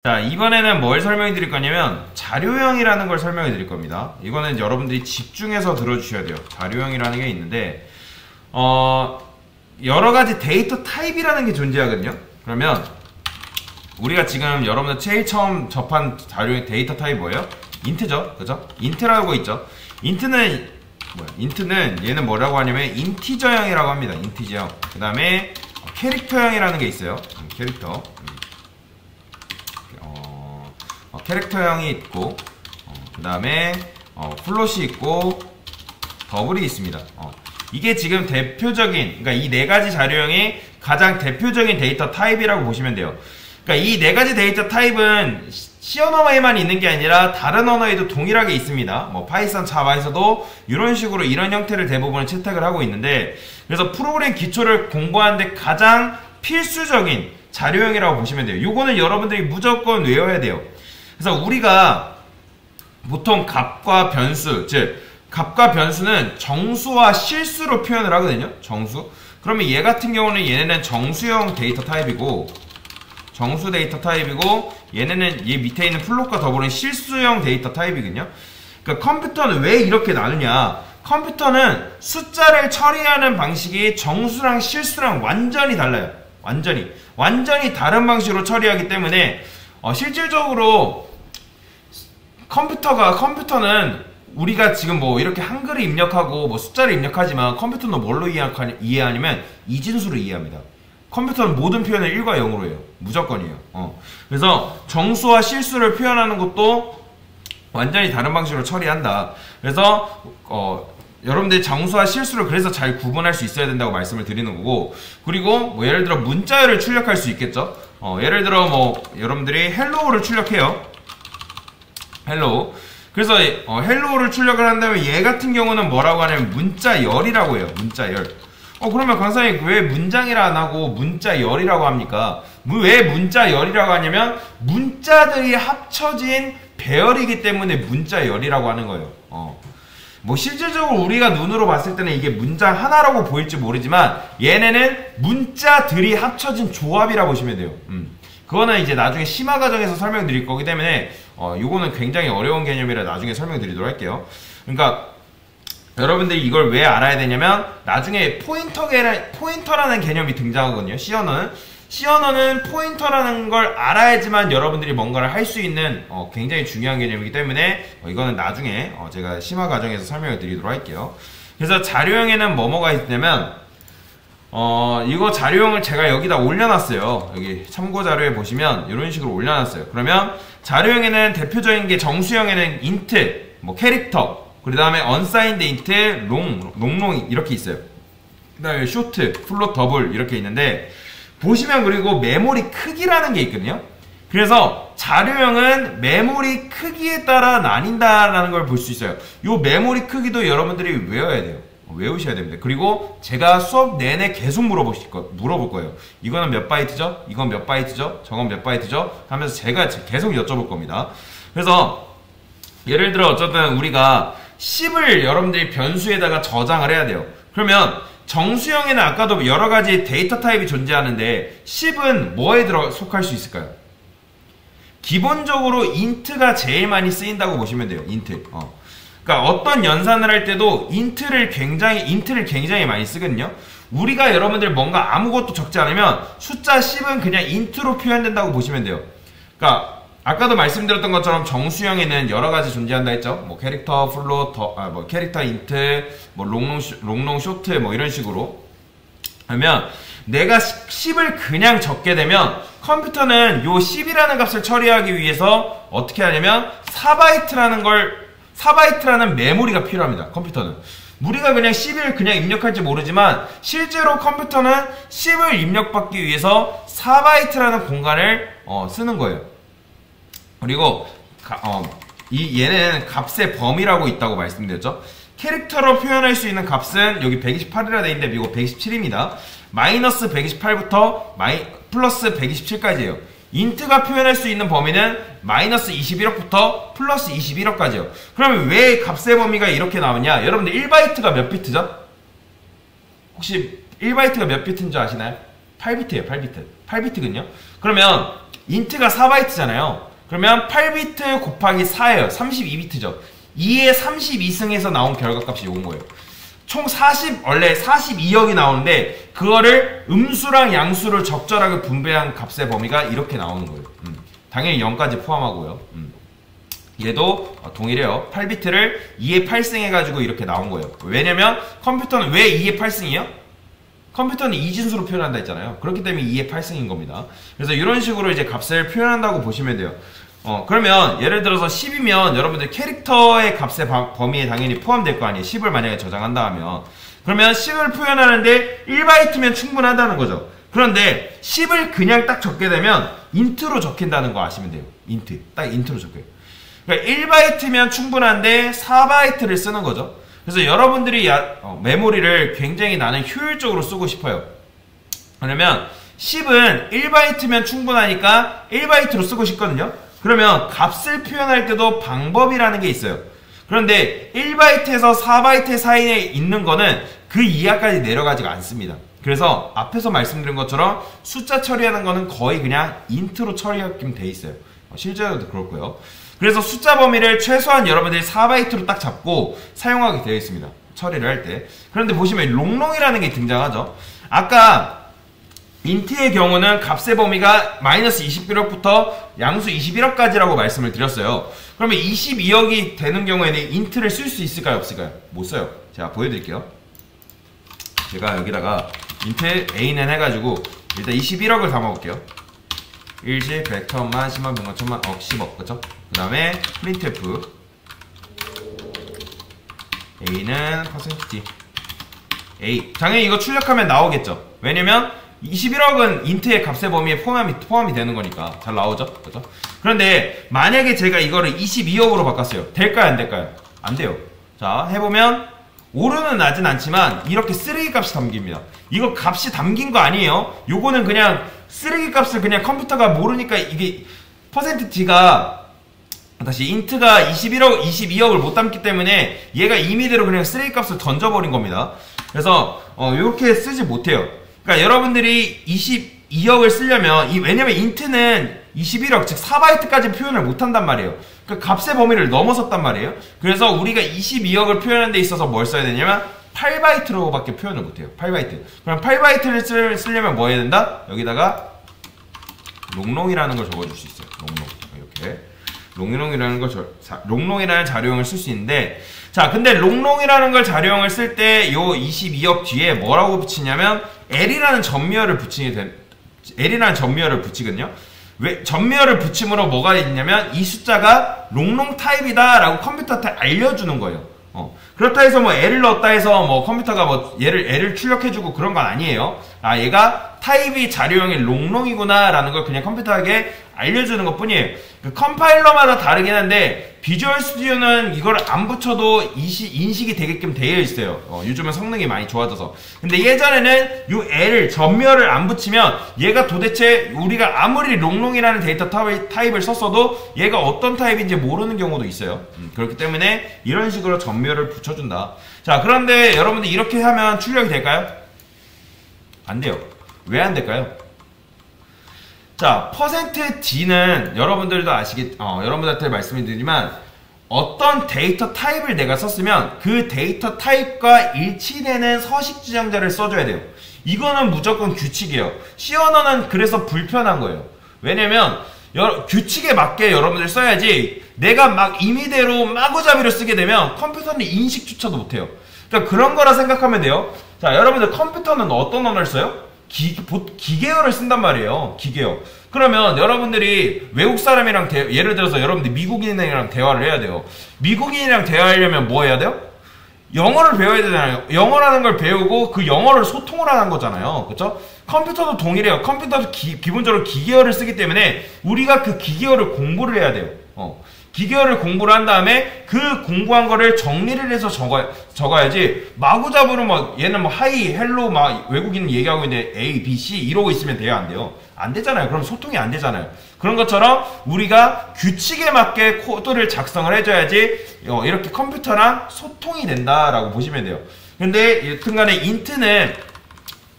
자, 이번에는 뭘 설명해 드릴 거냐면 자료형이라는 걸 설명해 드릴 겁니다. 이거는 여러분들이 집중해서 들어주셔야 돼요. 자료형이라는 게 있는데 여러 가지 데이터 타입이라는 게 존재하거든요. 그러면 우리가 지금 여러분들 제일 처음 접한 자료형 데이터 타입 뭐예요? 인트죠, 그죠? 인트라고 있죠. 인트는 얘는 뭐라고 하냐면 인티저형이라고 합니다. 인티저형. 그 다음에 캐릭터형이라는 게 있어요. 캐릭터. 캐릭터형이 있고, 그 다음에 플롯이 있고, 더블이 있습니다. 이게 지금 대표적인, 그러니까 이 네 가지 자료형이 가장 대표적인 데이터 타입이라고 보시면 돼요. 그러니까 이 네 가지 데이터 타입은 C 언어에만 있는 게 아니라 다른 언어에도 동일하게 있습니다. 뭐 파이썬, 자바에서도 이런 식으로 이런 형태를 대부분 채택을 하고 있는데, 그래서 프로그램 기초를 공부하는데 가장 필수적인 자료형이라고 보시면 돼요. 요거는 여러분들이 무조건 외워야 돼요. 그래서 우리가 보통 값과 변수, 즉 값과 변수는 정수와 실수로 표현을 하거든요. 정수. 그러면 얘 같은 경우는 얘네는 정수형 데이터 타입이고, 정수 데이터 타입이고, 얘네는 얘 밑에 있는 플롯과 더불어 실수형 데이터 타입이거든요. 그러니까 컴퓨터는 왜 이렇게 나누냐? 컴퓨터는 숫자를 처리하는 방식이 정수랑 실수랑 완전히 달라요. 완전히 다른 방식으로 처리하기 때문에 실질적으로 컴퓨터는 우리가 지금 뭐 이렇게 한글을 입력하고 뭐 숫자를 입력하지만 컴퓨터는 뭘로 이해하냐면 이진수로 이해합니다. 컴퓨터는 모든 표현을 1과 0으로 해요. 무조건이에요. 그래서 정수와 실수를 표현하는 것도 완전히 다른 방식으로 처리한다. 그래서 여러분들이 정수와 실수를 그래서 잘 구분할 수 있어야 된다고 말씀을 드리는 거고, 그리고 뭐 예를 들어 문자열을 출력할 수 있겠죠. 예를 들어 뭐 여러분들이 헬로우를 출력해요. 헬로우. 그래서 헬로우를 출력을 한다면 얘 같은 경우는 뭐라고 하냐면 문자열이라고 해요. 문자열. 그러면 강사님 왜 문장이라 안 하고 문자열이라고 합니까? 왜 문자열이라고 하냐면 문자들이 합쳐진 배열이기 때문에 문자열이라고 하는 거예요. 뭐 실질적으로 우리가 눈으로 봤을 때는 이게 문장 하나라고 보일지 모르지만 얘네는 문자들이 합쳐진 조합이라고 보시면 돼요. 그거는 이제 나중에 심화 과정에서 설명드릴 거기 때문에 요거는 굉장히 어려운 개념이라 나중에 설명드리도록 할게요. 그러니까 여러분들이 이걸 왜 알아야 되냐면 나중에 포인터라는 개념이 등장하거든요. C 언어는 포인터라는 걸 알아야지만 여러분들이 뭔가를 할 수 있는 굉장히 중요한 개념이기 때문에 이거는 나중에 제가 심화 과정에서 설명을 드리도록 할게요. 그래서 자료형에는 뭐가 있냐면 이거 자료형을 제가 여기다 올려놨어요. 여기 참고 자료에 보시면 이런 식으로 올려놨어요. 그러면 자료형에는 대표적인 게 정수형에는 int, 뭐 캐릭터, 그 다음에 unsigned int, 롱 이렇게 있어요. 그 다음에 short, float, double 이렇게 있는데 보시면 그리고 메모리 크기라는 게 있거든요. 그래서 자료형은 메모리 크기에 따라 나뉜다라는 걸 볼 수 있어요. 이 메모리 크기도 여러분들이 외워야 돼요. 외우셔야 됩니다. 그리고 제가 수업 내내 계속 물어볼 거예요. 이거는 몇 바이트죠? 이건 몇 바이트죠? 저건 몇 바이트죠? 하면서 제가 계속 여쭤볼 겁니다. 그래서 예를 들어 어쨌든 우리가 10을 여러분들이 변수에다가 저장을 해야 돼요. 그러면 정수형에는 아까도 여러가지 데이터 타입이 존재하는데 10은 뭐에 속할 수 있을까요? 기본적으로 int가 제일 많이 쓰인다고 보시면 돼요. int. 그러니까 어떤 연산을 할 때도 int를 굉장히 많이 쓰거든요. 우리가 여러분들 뭔가 아무것도 적지 않으면 숫자 10은 그냥 int로 표현된다고 보시면 돼요. 그러니까 아까도 말씀드렸던 것처럼 정수형에는 여러 가지 존재한다 했죠. 뭐 캐릭터, 플롯, 뭐 캐릭터 인트, 뭐 롱, 쇼트 뭐 이런 식으로. 그러면 내가 10을 그냥 적게 되면 컴퓨터는 요 10이라는 값을 처리하기 위해서 어떻게 하냐면 4바이트라는 메모리가 필요합니다. 컴퓨터는. 우리가 그냥 10을 그냥 입력할지 모르지만 실제로 컴퓨터는 10을 입력받기 위해서 4바이트라는 공간을 쓰는 거예요. 그리고 얘는 값의 범위라고 있다고 말씀드렸죠. 캐릭터로 표현할 수 있는 값은 여기 128이라 돼 있는데 이거 117입니다. 마이너스 128부터 플러스 127까지예요. 인트가 표현할 수 있는 범위는 마이너스 21억부터 플러스 21억까지요. 그러면 왜 값의 범위가 이렇게 나오냐? 여러분들 1바이트가 몇 비트죠? 혹시 1바이트가 몇 비트인 줄 아시나요? 8비트예요. 8비트. 8비트거든요. 그러면 인트가 4바이트잖아요. 그러면 8비트 곱하기 4예요. 32비트죠. 2에 32승에서 나온 결과값이 요건 거예요. 총 원래 42억이 나오는데 그거를 음수랑 양수를 적절하게 분배한 값의 범위가 이렇게 나오는 거예요. 당연히 0까지 포함하고요. 얘도 동일해요. 8비트를 2에 8승 해가지고 이렇게 나온 거예요. 왜냐면 컴퓨터는 왜 2에 8승이에요? 컴퓨터는 이진수로 표현한다 했잖아요. 그렇기 때문에 2에 8승인 겁니다. 그래서 이런 식으로 이제 값을 표현한다고 보시면 돼요. 그러면 예를 들어서 10이면 여러분들 캐릭터의 값의 범위에 당연히 포함될 거 아니에요. 10을 만약에 저장한다 하면. 그러면 10을 표현하는데 1바이트면 충분하다는 거죠. 그런데 10을 그냥 딱 적게 되면 인트로 적힌다는 거 아시면 돼요. 인트. 딱 인트로 적혀요. 그러니까 1바이트면 충분한데 4바이트를 쓰는 거죠. 그래서 여러분들이 메모리를 굉장히 나는 효율적으로 쓰고 싶어요. 그러면 10은 1바이트면 충분하니까 1바이트로 쓰고 싶거든요. 그러면 값을 표현할 때도 방법이라는 게 있어요. 그런데 1바이트에서 4바이트 사이에 있는 거는 그 이하까지 내려가지가 않습니다. 그래서 앞에서 말씀드린 것처럼 숫자 처리하는 거는 거의 그냥 인트로 처리하기면 돼 있어요. 실제로도 그럴 거예요. 그래서 숫자 범위를 최소한 여러분들이 4바이트로 딱 잡고 사용하게 되어 있습니다. 처리를 할 때. 그런데 보시면 롱롱이라는 게 등장하죠. 아까 인트의 경우는 값의 범위가 마이너스 21억부터 양수 21억까지라고 말씀을 드렸어요. 그러면 22억이 되는 경우에는 인트를 쓸 수 있을까요? 없을까요? 못 써요. 제가 보여드릴게요. 제가 여기다가 인트 A는 해가지고 일단 21억을 담아볼게요. 일시, 100, 1000만, 10만, 100만, 1000만, 억, 10억. 그쵸? 그 다음에 printf A는 %d A. 당연히 이거 출력하면 나오겠죠? 왜냐면 21억은 인트의 값의 범위에 포함이 되는 거니까 잘 나오죠? 그죠? 그런데 만약에 제가 이거를 22억으로 바꿨어요. 될까요? 안 될까요? 안 돼요. 자, 해보면 오르는 나진 않지만 이렇게 쓰레기 값이 담깁니다. 이거 값이 담긴 거 아니에요. 요거는 그냥 쓰레기 값을 그냥 컴퓨터가 모르니까 이게 %d가 다시 인트가 22억을 못 담기 때문에 얘가 임의대로 그냥 쓰레기 값을 던져버린 겁니다. 그래서 이렇게 쓰지 못해요. 그러니까 여러분들이 22억을 쓰려면 왜냐면 인트는 21억 즉 4바이트까지 표현을 못한단 말이에요. 그러니까 값의 범위를 넘어섰단 말이에요. 그래서 우리가 22억을 표현하는 데 있어서 뭘 써야 되냐면 8바이트로밖에 표현을 못해요. 8바이트. 그럼 8바이트를 쓰려면 뭐 해야 된다? 여기다가 롱롱이라는 걸 적어줄 수 있어요. 롱롱 이렇게 롱롱이라는 자료형을 쓸 수 있는데, 자 근데 롱롱이라는 걸 자료형을 쓸 때 요 22억 뒤에 뭐라고 붙이냐면 L이라는 전미어를 붙이거든요. 왜 전미어를 붙임으로 뭐가 있냐면 이 숫자가 롱롱 타입이다 라고 컴퓨터한테 알려주는 거예요. 그렇다 해서 뭐 L을 넣었다 해서 뭐 컴퓨터가 뭐 L을 출력해주고 그런 건 아니에요. 아 얘가 타입이 자료형이 롱롱이구나 라는 걸 그냥 컴퓨터에게 알려주는 것 뿐이에요. 그 컴파일러마다 다르긴 한데 비주얼 스튜디오는 이걸 안 붙여도 인식이 되게끔 되어 있어요. 요즘은 성능이 많이 좋아져서. 근데 예전에는 이 L 전멸을 안 붙이면 얘가 도대체 우리가 아무리 롱롱이라는 데이터 타입을 썼어도 얘가 어떤 타입인지 모르는 경우도 있어요. 그렇기 때문에 이런 식으로 전멸을 붙여준다. 자 그런데 여러분들 이렇게 하면 출력이 될까요? 안 돼요. 왜 안 될까요? 자, %d는 여러분들도 여러분들한테 말씀을 드리지만 어떤 데이터 타입을 내가 썼으면 그 데이터 타입과 일치되는 서식 지정자를 써줘야 돼요. 이거는 무조건 규칙이에요. C 언어는 그래서 불편한 거예요. 왜냐면 규칙에 맞게 여러분들 써야지 내가 막 임의대로 마구잡이로 쓰게 되면 컴퓨터는 인식조차도 못해요. 그러니까 그런 거라 생각하면 돼요. 자, 여러분들 컴퓨터는 어떤 언어를 써요? 기계어를 쓴단 말이에요. 기계어. 그러면 여러분들이 외국 사람이랑 예를 들어서 여러분들이 미국인이랑 대화를 해야 돼요. 미국인이랑 대화하려면 뭐 해야 돼요? 영어를 배워야 되잖아요. 영어라는 걸 배우고 그 영어를 소통을 하는 거잖아요. 그쵸? 컴퓨터도 동일해요. 컴퓨터도 기본적으로 기계어를 쓰기 때문에 우리가 그 기계어를 공부를 해야 돼요. 기계어를 공부를 한 다음에 그 공부한 거를 정리를 해서 적어야지 마구잡이로 막 얘는 뭐 하이, 헬로 막 외국인 얘기하고 있는데 A, B, C 이러고 있으면 돼요? 안 돼요? 안 되잖아요. 그럼 소통이 안 되잖아요. 그런 것처럼 우리가 규칙에 맞게 코드를 작성을 해줘야지 이렇게 컴퓨터랑 소통이 된다라고 보시면 돼요. 근데 여튼간에 인트는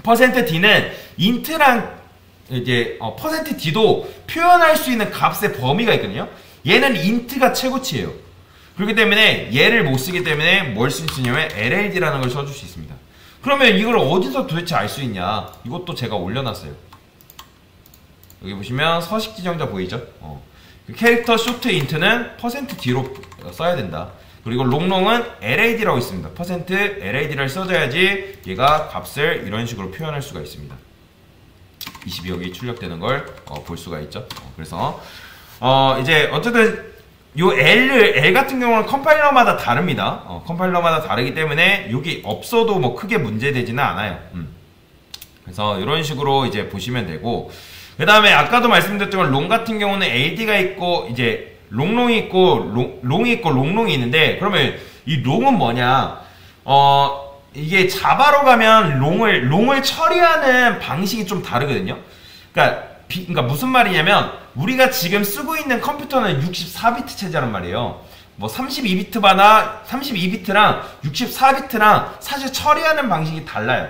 %d는 인트랑 이제 %d도 표현할 수 있는 값의 범위가 있거든요. 얘는 int가 최고치예요. 그렇기 때문에 얘를 못 쓰기 때문에 뭘 쓸 수 있냐면 LLD라는 걸 써줄 수 있습니다. 그러면 이걸 어디서 도대체 알 수 있냐? 이것도 제가 올려놨어요. 여기 보시면 서식 지정자 보이죠? 그 캐릭터 쇼트 인트는 %d로 써야 된다. 그리고 롱롱은 LAD라고 있습니다. %LAD를 써줘야지 얘가 값을 이런 식으로 표현할 수가 있습니다. 22억이 출력되는 걸 볼 수가 있죠. 그래서 이제 어쨌든 요 L 같은 경우는 컴파일러마다 다릅니다. 컴파일러마다 다르기 때문에 여기 없어도 뭐 크게 문제되지는 않아요. 그래서 이런 식으로 이제 보시면 되고, 그 다음에 아까도 말씀드렸지만 롱 같은 경우는 LD가 있고 이제 롱롱이 있고 롱이 있고 롱롱이 있는데, 그러면 이 롱은 뭐냐? 이게 자바로 가면 롱을 처리하는 방식이 좀 다르거든요. 그러니까 무슨 말이냐면 우리가 지금 쓰고 있는 컴퓨터는 64비트 체제란 말이에요. 뭐 32비트랑 64비트랑 사실 처리하는 방식이 달라요.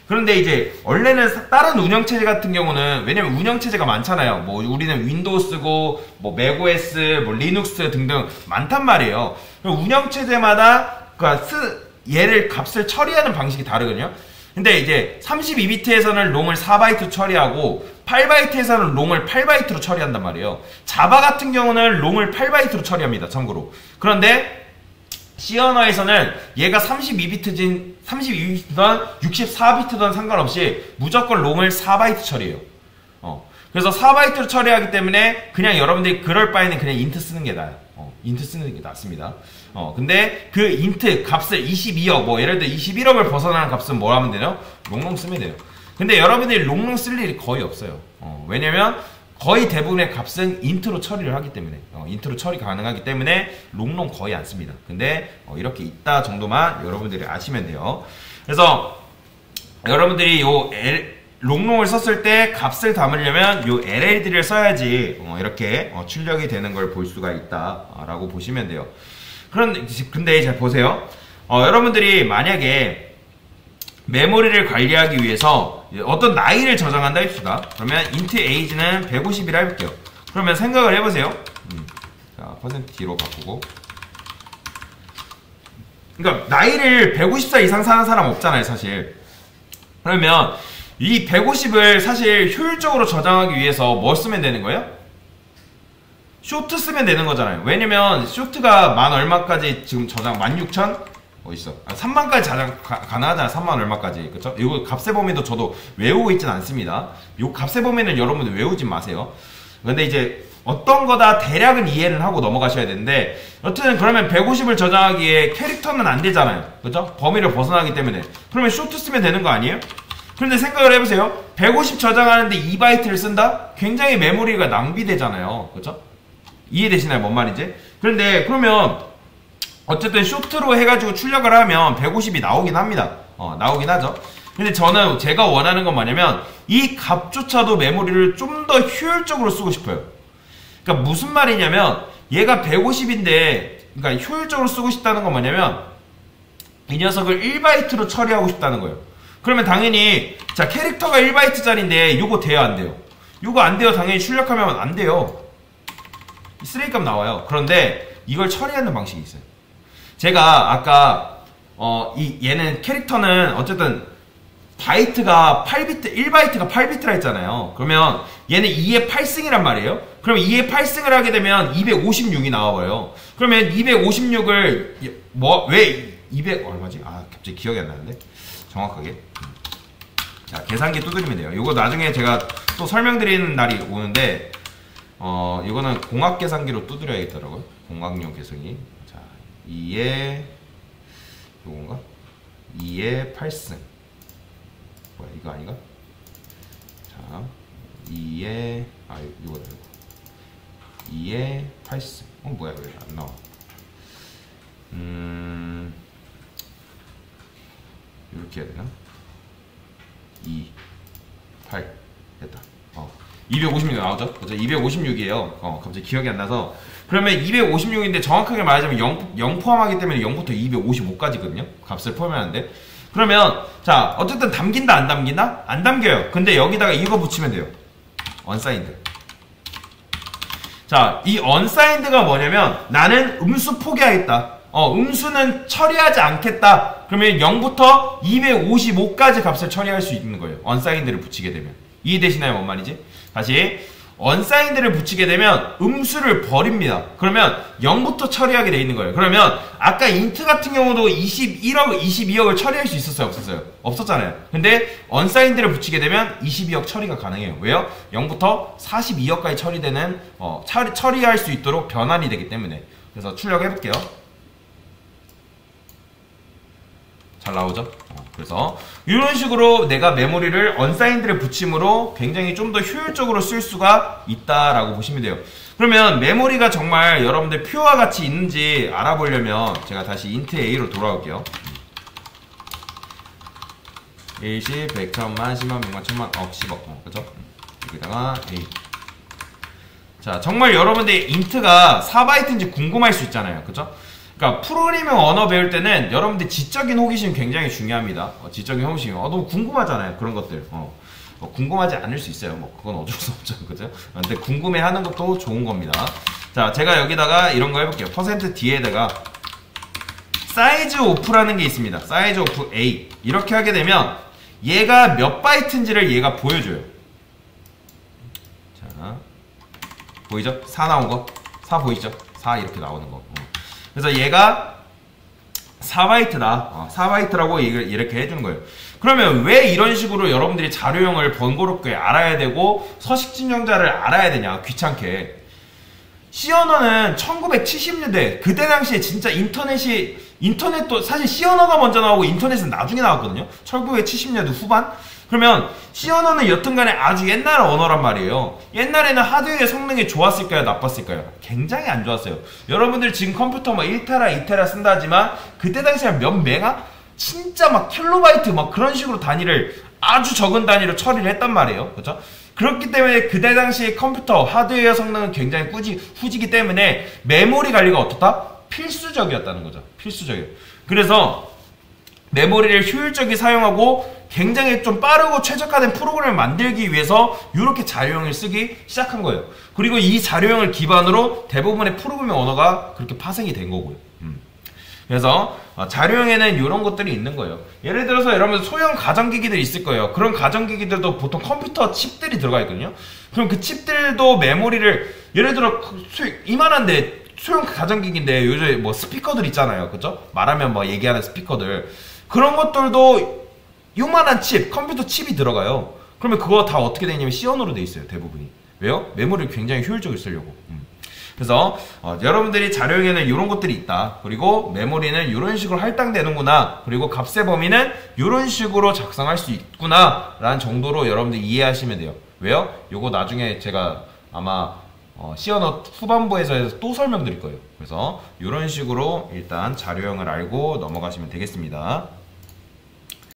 그런데 이제 원래는 다른 운영체제 같은 경우는, 왜냐면 운영체제가 많잖아요. 뭐 우리는 윈도우 쓰고 뭐 맥OS, 뭐 리눅스 등등 많단 말이에요. 운영체제마다 얘를 값을 처리하는 방식이 다르거든요. 근데 이제 32비트에서는 롱을 4바이트 처리하고 8바이트에서는 롱을 8바이트로 처리한단 말이에요. 자바 같은 경우는 롱을 8바이트로 처리합니다. 참고로. 그런데 C 언어에서는 얘가 32비트든 64비트든 상관없이 무조건 롱을 4바이트 처리해요. 그래서 4바이트로 처리하기 때문에 그냥 여러분들이 그럴 바에는 그냥 인트 쓰는 게 나아요. 인트 쓰는 게 낫습니다. 근데 그 인트 값을 22억, 뭐 예를 들어 21억을 벗어나는 값은 뭐 하면 되나요? 롱롱 쓰면 돼요. 근데 여러분들이 롱롱 쓸 일이 거의 없어요. 왜냐면 거의 대부분의 값은 인트로 처리를 하기 때문에, 인트로 처리 가능하기 때문에 롱롱 거의 안 씁니다. 근데 이렇게 있다 정도만 여러분들이 아시면 돼요. 그래서 여러분들이 롱롱을 썼을 때 값을 담으려면 요 LLD를 써야지 이렇게 출력이 되는 걸 볼 수가 있다라고 보시면 돼요. 근데 잘 보세요. 여러분들이 만약에 메모리를 관리하기 위해서 어떤 나이를 저장한다 합시다. 그러면 int age는 150이라 해볼게요. 그러면 생각을 해보세요. 자, %d로 바꾸고. 그러니까 나이를 150살 이상 사는 사람 없잖아요, 사실. 그러면 이 150을 사실 효율적으로 저장하기 위해서 뭐 쓰면 되는 거예요? 쇼트 쓰면 되는 거잖아요. 왜냐면 쇼트가 만 얼마까지 지금 저장 16,000? 어딨어? 3만까지 저장 가능하잖아요. 3만 얼마까지. 그쵸? 이거 값의 범위도 저도 외우고 있진 않습니다. 이 값의 범위는 여러분들 외우지 마세요. 근데 이제 어떤 거다 대략은 이해를 하고 넘어가셔야 되는데, 어쨌든 그러면 150을 저장하기에 캐릭터는 안 되잖아요. 그죠? 범위를 벗어나기 때문에. 그러면 쇼트 쓰면 되는 거 아니에요? 그런데 생각을 해보세요. 150 저장하는데 2바이트를 쓴다? 굉장히 메모리가 낭비되잖아요. 그죠? 이해되시나요? 뭔 말인지? 그런데 그러면 어쨌든 쇼트로 해가지고 출력을 하면 150이 나오긴 합니다. 나오긴 하죠. 근데 제가 원하는 건 뭐냐면 이 값조차도 메모리를 좀 더 효율적으로 쓰고 싶어요. 그러니까 무슨 말이냐면 얘가 150인데, 그러니까 효율적으로 쓰고 싶다는 건 뭐냐면 이 녀석을 1바이트로 처리하고 싶다는 거예요. 그러면 당연히 자, 캐릭터가 1바이트짜리인데 요거 돼요, 안 돼요? 요거 안 돼요. 당연히 출력하면 안 돼요. 쓰레기값 나와요. 그런데 이걸 처리하는 방식이 있어요. 제가 아까 얘는 캐릭터는 어쨌든 바이트가 8비트, 1바이트가 8비트라 했잖아요. 그러면 얘는 2의 8승이란 말이에요. 그러면 2의 8승을 하게 되면 256이 나와버려요. 그러면 256을 왜 200 얼마지? 갑자기 기억이 안 나는데 정확하게. 자, 계산기 두드리면 돼요. 이거 나중에 제가 또 설명드리는 날이 오는데, 이거는 공학 계산기로 두드려야겠더라고요. 공학용 계산기. 자, 2의 요건가? 2의 8승. 뭐야, 이거 아닌가? 자, 2의 이거다, 이거. 2의 8승. 뭐야, 왜 안 나와? 이렇게 해야 되나? 2, 8 됐다. 256이 나오죠? 그죠? 256이에요. 갑자기 기억이 안 나서. 그러면 256인데 정확하게 말하자면 0 포함하기 때문에 0부터 255까지거든요. 값을 포함하는데. 그러면 자 어쨌든 담긴다 안 담긴다? 안 담겨요. 근데 여기다가 이거 붙이면 돼요. unsigned. 자, 이 unsigned가 뭐냐면 나는 음수 포기하겠다. 음수는 처리하지 않겠다. 그러면 0부터 255까지 값을 처리할 수 있는 거예요. unsigned를 붙이게 되면. 이해되시나요? 뭔 말이지? 다시 unsigned를 붙이게 되면 음수를 버립니다. 그러면 0부터 처리하게 돼 있는 거예요. 그러면 아까 int 같은 경우도 21억, 22억을 처리할 수 있었어요? 없었어요? 없었잖아요. 근데 unsigned를 붙이게 되면 22억 처리가 가능해요. 왜요? 0부터 42억까지 처리되는 처리할 수 있도록 변환이 되기 때문에. 그래서 출력해 볼게요. 잘 나오죠? 그래서 이런 식으로 내가 메모리를 unsigned를 붙임으로 굉장히 좀 더 효율적으로 쓸 수가 있다라고 보시면 돼요. 그러면 메모리가 정말 여러분들 표와 같이 있는지 알아보려면 제가 다시 int a로 돌아올게요. 10, 100, 1000만, 10만, 100만, 1000만, 억, 10억. 그죠? 여기다가 a. 자, 정말 여러분들 int가 4바이트인지 궁금할 수 있잖아요. 그죠? 그러니까 프로그래밍 언어 배울 때는 여러분들 지적인 호기심 굉장히 중요합니다. 지적인 호기심. 너무 궁금하잖아요. 그런 것들. 궁금하지 않을 수 있어요. 뭐 그건 어쩔 수 없죠. 그죠? 근데 궁금해하는 것도 좋은 겁니다. 자, 제가 여기다가 이런 거 해볼게요. %d에다가 사이즈 오프라는 게 있습니다. 사이즈 오프 a. 이렇게 하게 되면 얘가 몇 바이트인지를 얘가 보여줘요. 자, 보이죠? 4 나온 거. 4 보이죠? 4 이렇게 나오는 거. 그래서 얘가 4바이트다. 4바이트라고 이렇게 해주는 거예요. 그러면 왜 이런 식으로 여러분들이 자료형을 번거롭게 알아야 되고 서식진영자를 알아야 되냐? 귀찮게. C 언어는 1970년대 그때 당시에 진짜 인터넷도 사실 C 언어가 먼저 나오고 인터넷은 나중에 나왔거든요. 1970년대 후반? 그러면 C 언어는 여튼간에 아주 옛날 언어란 말이에요. 옛날에는 하드웨어 성능이 좋았을까요? 나빴을까요? 굉장히 안 좋았어요. 여러분들 지금 컴퓨터 뭐 1테라, 2테라 쓴다 하지만 그때 당시에 몇 메가? 진짜 막 킬로바이트 막 그런 식으로 단위를 아주 적은 단위로 처리를 했단 말이에요. 그렇죠? 그렇기 때문에 그때 당시에 컴퓨터 하드웨어 성능은 굉장히 후지기 때문에 메모리 관리가 어떻다? 필수적이었다는 거죠. 필수적이에요. 그래서 메모리를 효율적이 사용하고 굉장히 좀 빠르고 최적화된 프로그램을 만들기 위해서 이렇게 자료형을 쓰기 시작한 거예요. 그리고 이 자료형을 기반으로 대부분의 프로그래밍 언어가 그렇게 파생이 된 거고요. 그래서 자료형에는 이런 것들이 있는 거예요. 예를 들어서 여러분 소형 가전기기들이 있을 거예요. 그런 가전기기들도 보통 컴퓨터 칩들이 들어가 있거든요. 그럼 그 칩들도 메모리를 예를 들어 이만한데 소형 가전기기인데 요즘 뭐 스피커들 있잖아요. 그죠? 말하면 뭐 얘기하는 스피커들. 그런 것들도 요만한 칩, 컴퓨터 칩이 들어가요. 그러면 그거 다 어떻게 되냐면 C언어로 돼 있어요. 대부분이. 왜요? 메모리를 굉장히 효율적으로 쓰려고. 그래서 여러분들이 자료형에는 이런 것들이 있다. 그리고 메모리는 이런 식으로 할당되는구나. 그리고 값의 범위는 이런 식으로 작성할 수 있구나 라는 정도로 여러분들이 이해하시면 돼요. 왜요? 요거 나중에 제가 아마 C언어 후반부에서 또 설명드릴 거예요. 그래서 이런 식으로 일단 자료형을 알고 넘어가시면 되겠습니다.